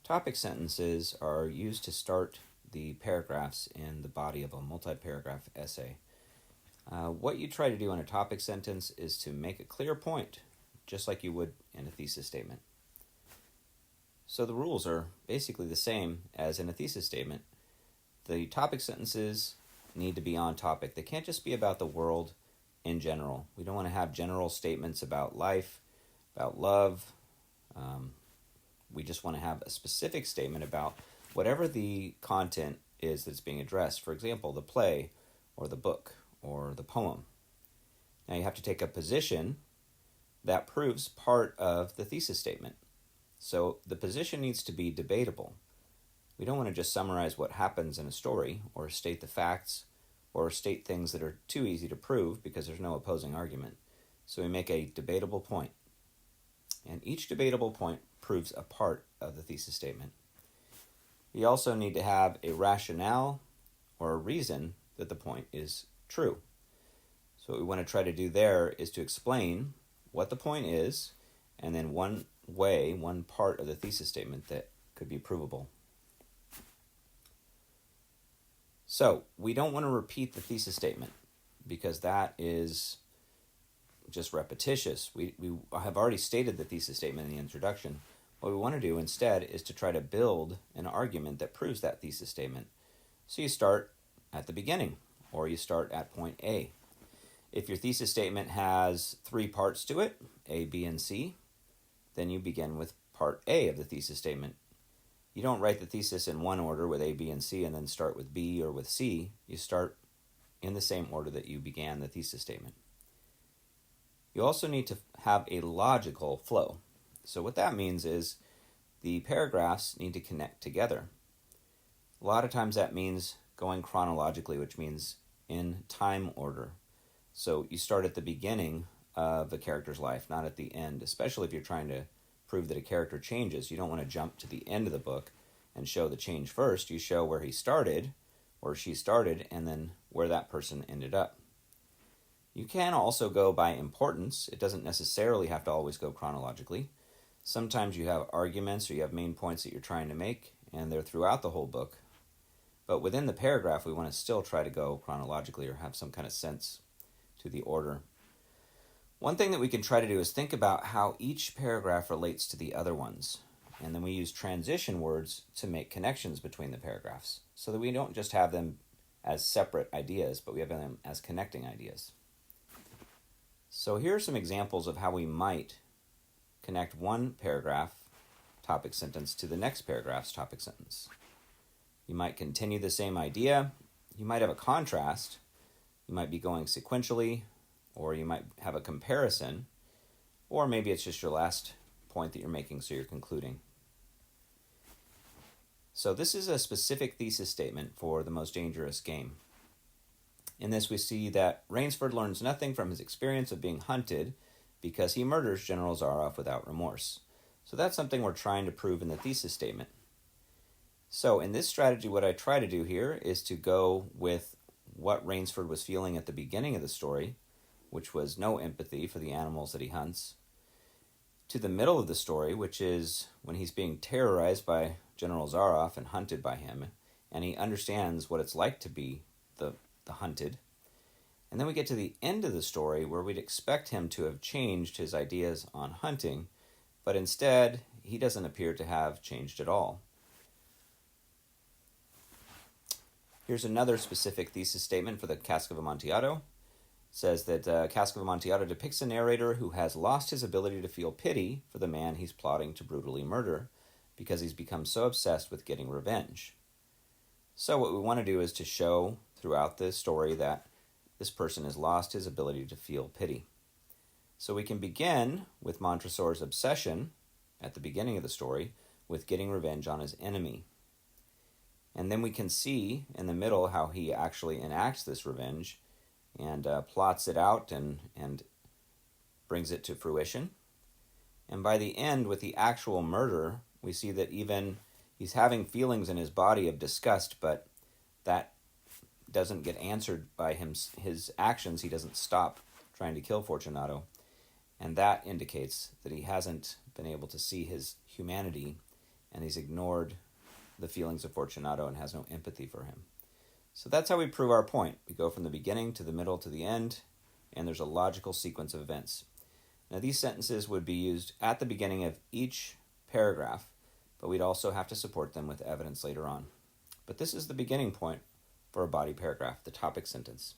Topic sentences are used to start the paragraphs in the body of a multi-paragraph essay. What you try to do in a topic sentence is to make a clear point, just like you would in a thesis statement. So the rules are basically the same as in a thesis statement. The topic sentences need to be on topic. They can't just be about the world in general. We don't want to have general statements about life, about love. We just want to have a specific statement about whatever the content is that's being addressed. For example, the play or the book or the poem. Now you have to take a position that proves part of the thesis statement. So the position needs to be debatable. We don't want to just summarize what happens in a story or state the facts or state things that are too easy to prove because there's no opposing argument. So we make a debatable point. And each debatable point proves a part of the thesis statement. We also need to have a rationale or a reason that the point is true. So what we want to try to do there is to explain what the point is, and then one part of the thesis statement that could be provable. So we don't want to repeat the thesis statement because that is just repetitious. We have already stated the thesis statement in the introduction. What we want to do instead is to try to build an argument that proves that thesis statement. So you start at the beginning, or you start at point A. If your thesis statement has 3 parts to it, A, B, and C, then you begin with part A of the thesis statement. You don't write the thesis in one order with A, B, and C and then start with B or with C. You start in the same order that you began the thesis statement. You also need to have a logical flow. So what that means is the paragraphs need to connect together. A lot of times that means going chronologically, which means in time order. So you start at the beginning of a character's life, not at the end, especially if you're trying to prove that a character changes. You don't want to jump to the end of the book and show the change first. You show where he started or she started and then where that person ended up. You can also go by importance. It doesn't necessarily have to always go chronologically. Sometimes you have arguments or you have main points that you're trying to make, and they're throughout the whole book. But within the paragraph, we want to still try to go chronologically or have some kind of sense to the order. One thing that we can try to do is think about how each paragraph relates to the other ones. And then we use transition words to make connections between the paragraphs so that we don't just have them as separate ideas, but we have them as connecting ideas. So here are some examples of how we might connect one paragraph topic sentence to the next paragraph's topic sentence. You might continue the same idea. You might have a contrast. You might be going sequentially, or you might have a comparison, or maybe it's just your last point that you're making, so you're concluding. So this is a specific thesis statement for The Most Dangerous Game. In this, we see that Rainsford learns nothing from his experience of being hunted because he murders General Zaroff without remorse. So that's something we're trying to prove in the thesis statement. So in this strategy, what I try to do here is to go with what Rainsford was feeling at the beginning of the story, which was no empathy for the animals that he hunts, to the middle of the story, which is when he's being terrorized by General Zaroff and hunted by him, and he understands what it's like to be the hunted. And then we get to the end of the story where we'd expect him to have changed his ideas on hunting, but instead he doesn't appear to have changed at all. Here's another specific thesis statement for the Cask of Amontillado. It says that Cask of Amontillado depicts a narrator who has lost his ability to feel pity for the man he's plotting to brutally murder because he's become so obsessed with getting revenge. So what we want to do is to show throughout the story that this person has lost his ability to feel pity. So we can begin with Montresor's obsession at the beginning of the story with getting revenge on his enemy. And then we can see in the middle how he actually enacts this revenge and plots it out and brings it to fruition. And by the end, with the actual murder, we see that even he's having feelings in his body of disgust, but that doesn't get answered by his actions. He doesn't stop trying to kill Fortunato. And that indicates that he hasn't been able to see his humanity and he's ignored the feelings of Fortunato and has no empathy for him. So that's how we prove our point. We go from the beginning to the middle to the end, and there's a logical sequence of events. Now, these sentences would be used at the beginning of each paragraph, but we'd also have to support them with evidence later on. But this is the beginning point for a body paragraph, the topic sentence.